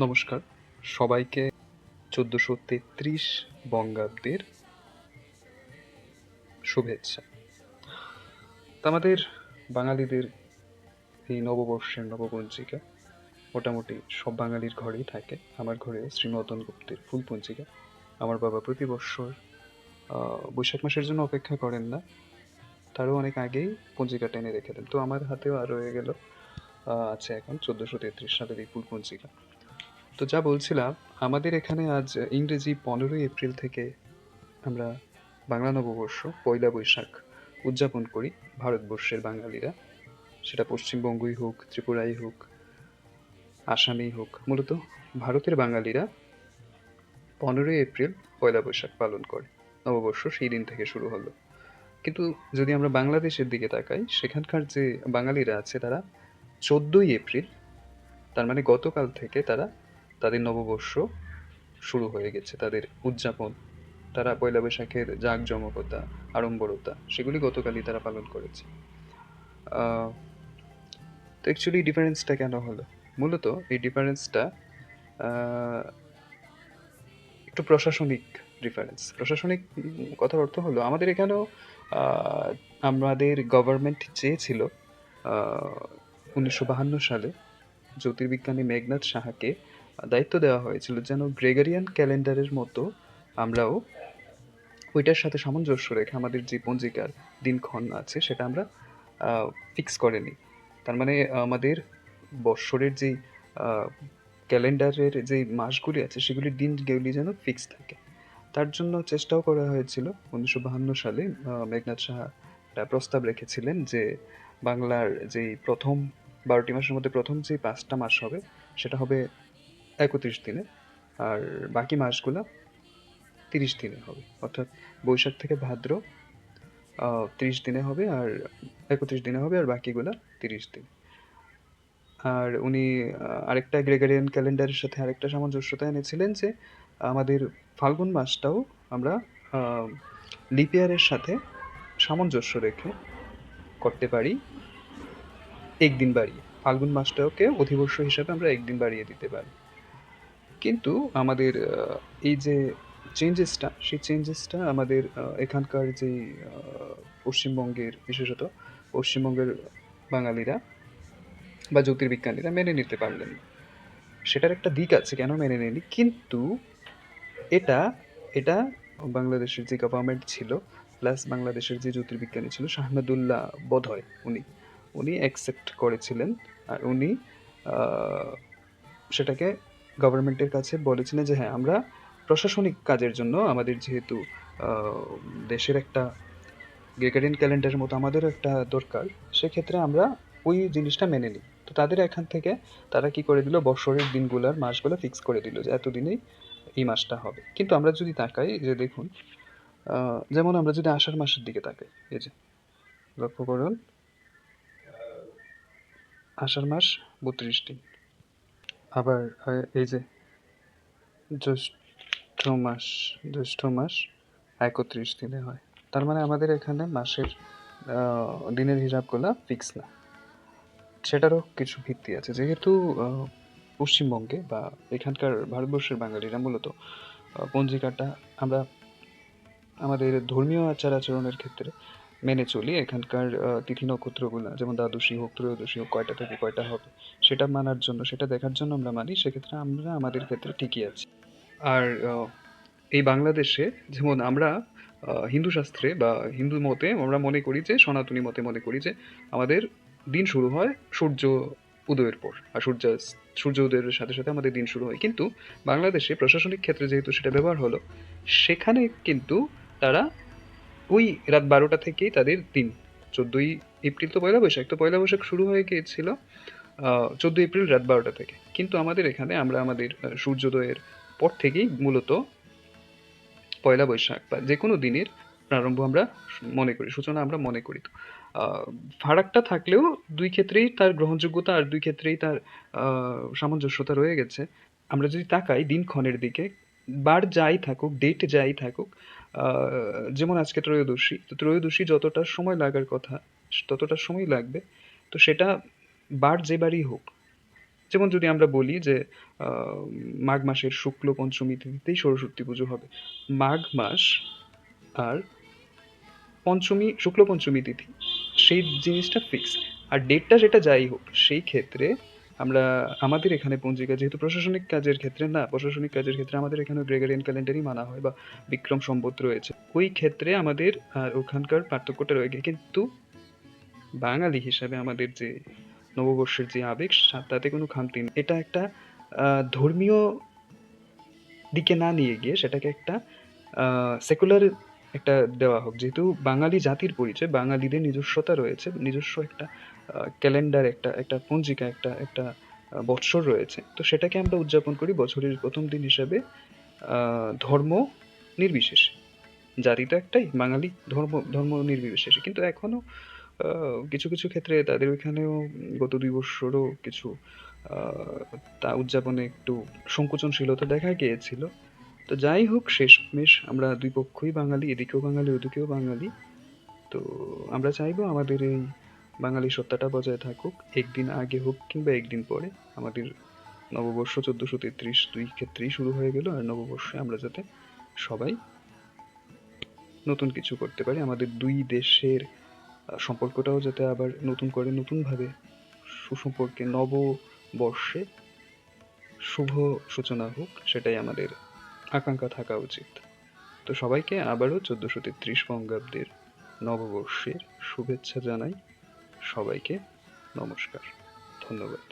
নমস্কার সবাইকে ১৪৩৩ বঙ্গাব্দের শুভেচ্ছা। তা আমাদের বাঙালিদের এই নববর্ষের নবপঞ্জিকা মোটামুটি সব বাঙালির ঘরেই থাকে। আমার ঘরেও শ্রীমদন গুপ্তের ফুল পঞ্জিকা। আমার বাবা প্রতি বৎসর বৈশাখ মাসের জন্য অপেক্ষা করেন না, তারও অনেক আগেই পঞ্জিকাটা এনে রেখে দেন। তো আমার হাতেও আর রয়ে গেল আছে এখন ১৪৩৩ সালের এই ফুল পঞ্জিকা। তো যা বলছিলাম, আমাদের এখানে আজ ইংরেজি ১৫ই এপ্রিল থেকে আমরা বাংলা নববর্ষ পয়লা বৈশাখ উদযাপন করি ভারতবর্ষের বাঙালিরা। সেটা পশ্চিমবঙ্গই হোক, ত্রিপুরাই হোক, আসামেই হোক, মূলত ভারতের বাঙালিরা ১৫ই এপ্রিল পয়লা বৈশাখ পালন করে। নববর্ষ সেই দিন থেকে শুরু হলো। কিন্তু যদি আমরা বাংলাদেশের দিকে তাকাই, সেখানকার যে বাঙালিরা আছে তারা ১৪ই এপ্রিল, তার মানে গতকাল থেকে তারা তাদের নববর্ষ শুরু হয়ে গেছে, তাদের উদযাপন। তারা পয়লা বৈশাখের জাঁকজমকতা, আড়ম্বরতা সেগুলি গতকালই তারা পালন করেছে। তো অ্যাকচুয়ালি ডিফারেন্সটা কেন হলো? মূলত এই ডিফারেন্সটা একটু প্রশাসনিক ডিফারেন্স। প্রশাসনিক কথার অর্থ হলো আমাদের এখানেও আমাদের গভর্নমেন্ট চেয়েছিল ১৯৫২ সালে জ্যোতির্বিজ্ঞানী মেঘনাথ সাহাকে দায়িত্ব দেওয়া হয়েছিল যেন গ্রেগরিয়ান ক্যালেন্ডারের মতো আমরাও ওইটার সাথে সামঞ্জস্য রেখে আমাদের যে পঞ্জিকার দিনক্ষণ আছে সেটা আমরা ফিক্স করে নিই। তার মানে আমাদের বৎসরের যেই ক্যালেন্ডারের যেই মাসগুলি আছে সেগুলির দিনগুলি যেন ফিক্স থাকে। তার জন্য চেষ্টাও করা হয়েছিল। ১৯৫২ সালে মেঘনাথ সাহা একটা প্রস্তাব রেখেছিলেন যে বাংলার যেই প্রথম ১২টি মাসের মধ্যে প্রথম যে ৫টা মাস হবে সেটা হবে ৩১ দিনে, আর বাকি মাসগুলা ৩০ দিনে হবে। অর্থাৎ বৈশাখ থেকে ভাদ্র ৩০ দিনে হবে, আর ৩১ দিনে হবে, আর বাকিগুলা ৩০ দিন। আর উনি আরেকটা গ্রেগরিয়ান ক্যালেন্ডারের সাথে আরেকটা সামঞ্জস্যতা এনেছিলেন যে আমাদের ফাল্গুন মাসটাও আমরা লিপ ইয়ারের সাথে সামঞ্জস্য রেখে করতে পারি একদিন বাড়িয়ে। ফাল্গুন মাসটাকে অধিবর্ষ হিসাবে আমরা একদিন বাড়িয়ে দিতে পারি। কিন্তু আমাদের এই যে চেঞ্জেসটা, সেই চেঞ্জেসটা আমাদের এখানকার যেই পশ্চিমবঙ্গের, বিশেষত পশ্চিমবঙ্গের বাঙালিরা বা জ্যোতির্বিজ্ঞানীরা মেনে নিতে পারলেন না। সেটার একটা দিক আছে কেন মেনে নেয়নি, কিন্তু এটা এটা বাংলাদেশের যে গভর্নমেন্ট ছিল প্লাস বাংলাদেশের যে জ্যোতির্বিজ্ঞানী ছিল শাহনাদুল্লাহ বোধহয়, উনি অ্যাকসেপ্ট করেছিলেন। আর উনি সেটাকে গভর্নমেন্টের কাছে বলেছিলেন যে হ্যাঁ, আমরা প্রশাসনিক কাজের জন্য আমাদের যেহেতু দেশের একটা গ্রেগরিয়ান ক্যালেন্ডারের মতো আমাদেরও একটা দরকার, সেক্ষেত্রে আমরা ওই জিনিসটা মেনে নিই। তো তাদের এখান থেকে তারা কি করে দিল, বৎসরের দিনগুলার মাসগুলো ফিক্স করে দিল যে এতদিনেই এই মাসটা হবে। কিন্তু আমরা যদি তাকাই, যে দেখুন, যেমন আমরা যদি আষাঢ় মাসের দিকে তাকাই, এই যে লক্ষ্য করুন, আষাঢ় মাস ৩২ দিন। আবার এই যে জ্যৈষ্ঠ মাস ৩১ দিনে হয়। তার মানে আমাদের এখানে মাসের দিনের হিসাবগুলো ফিক্স না। সেটারও কিছু ভিত্তি আছে, যেহেতু পশ্চিমবঙ্গে বা এখানকার ভারতবর্ষের বাঙালিরা মূলত পঞ্জিকাটা আমরা আমাদের ধর্মীয় আচার আচরণের ক্ষেত্রে মেনে চলি। এখানকার তিথি নক্ষত্রগুলো, যেমন দ্বাদশী হোক, ত্রয়োদশী হোক, কয়টা থেকে কয়টা হবে সেটা মানার জন্য, সেটা দেখার জন্য আমরা মানি। সেক্ষেত্রে আমরা আমাদের ক্ষেত্রে ঠিকই আছি। আর এই বাংলাদেশে যেমন আমরা হিন্দু শাস্ত্রে বা হিন্দু মতে আমরা মনে করি যে, সনাতনী মতে মনে করি যে আমাদের দিন শুরু হয় সূর্য উদয়ের পর, আর সূর্য উদয়ের সাথে সাথে আমাদের দিন শুরু হয়। কিন্তু বাংলাদেশে প্রশাসনিক ক্ষেত্রে যেহেতু সেটা ব্যবহার হলো, সেখানে কিন্তু তারা ওই রাত ১২টা থেকেই তাদের দিন, ১৪ই এপ্রিল তো পয়লা বৈশাখ, তো পয়লা বৈশাখ শুরু হয়ে গিয়েছিল ১৪ এপ্রিল রাত ১২টা থেকে। কিন্তু আমাদের এখানে আমরা আমাদের সূর্যোদয়ের পর থেকেই মূলত পয়লা বৈশাখ বা যে কোনো দিনের প্রারম্ভ আমরা মনে করি, সূচনা আমরা মনে করি। তো ফারাকটা থাকলেও দুই ক্ষেত্রেই তার গ্রহণযোগ্যতা আর দুই ক্ষেত্রেই তার সামঞ্জস্যতা রয়ে গেছে। আমরা যদি তাকাই দিনক্ষণের দিকে, বার যাই থাকুক, ডেট যাই থাকুক, যেমন আজকে ত্রয়োদশী, তো ত্রয়োদশী যতটা সময় লাগার কথা ততটা সময় লাগবে। তো সেটা বার যে বারই হোক, যেমন যদি আমরা বলি যে মাঘ মাসের শুক্ল পঞ্চমী তিথিতেই সরস্বতী পুজো হবে, মাঘ মাস আর পঞ্চমী, শুক্ল পঞ্চমী তিথি, সেই জিনিসটা ফিক্স। আর ডেটটা যেটা যাই হোক, সেই ক্ষেত্রে আমরা আমাদের এখানে পঞ্জিকা যেহেতু প্রশাসনিক কাজের ক্ষেত্রে না, প্রশাসনিক কাজের ক্ষেত্রে আমাদের এখানে গ্রেগরিয়ান ক্যালেন্ডারই মানা হয় বা বিক্রম সম্বত রয়েছে, ওই ক্ষেত্রে আমাদের আর ওখানকার পার্থক্যটা রয়ে গিয়ে, কিন্তু বাঙালি হিসাবে আমাদের যে নববর্ষের যে আবেগ, তাতে কোনো খামতি নেই। এটা একটা ধর্মীয় দিকে না নিয়ে গিয়ে সেটাকে একটা সেকুলার একটা দেওয়া হোক, যেহেতু বাঙালি জাতির পরিচয়, বাঙালিদের নিজস্বতা রয়েছে, নিজস্ব একটা ক্যালেন্ডার, একটা একটা পঞ্জিকা, একটা একটা বৎসর রয়েছে, তো সেটাকে আমরা উদযাপন করি বছরের প্রথম দিন হিসাবে, ধর্ম নির্বিশেষে। জাতি তো একটাই, বাঙালি, ধর্ম ধর্ম নির্বিশেষে। কিন্তু এখনো কিছু কিছু ক্ষেত্রে তাদের ওইখানেও গত 2 বছরও কিছু তা উদযাপনে একটু সংকোচনশীলতা দেখা গিয়েছিল। তো যাই হোক, শেষমেশ আমরা দুই পক্ষই বাঙালি, এদিকেও বাঙালি ওদিকেও বাঙালি। তো আমরা চাইবো আমাদের এই বাঙালি সত্তাটা বজায় থাকুক, একদিন আগে হোক কিংবা একদিন পরে। আমাদের নববর্ষ 1433 দুই ক্ষেত্রেই শুরু হয়ে গেল, আর নববর্ষে আমরা যাতে সবাই নতুন কিছু করতে পারি, আমাদের দুই দেশের সম্পর্কটাও যাতে আবার নতুন করে নতুনভাবে সুসম্পর্কে নববর্ষে শুভ সূচনা হোক, সেটাই আমাদের আকাঙ্ক্ষা থাকা উচিত। তো সবাইকে আবারও 1433 বঙ্গাব্দের নববর্ষের শুভেচ্ছা জানাই। সবাইকে নমস্কার, ধন্যবাদ।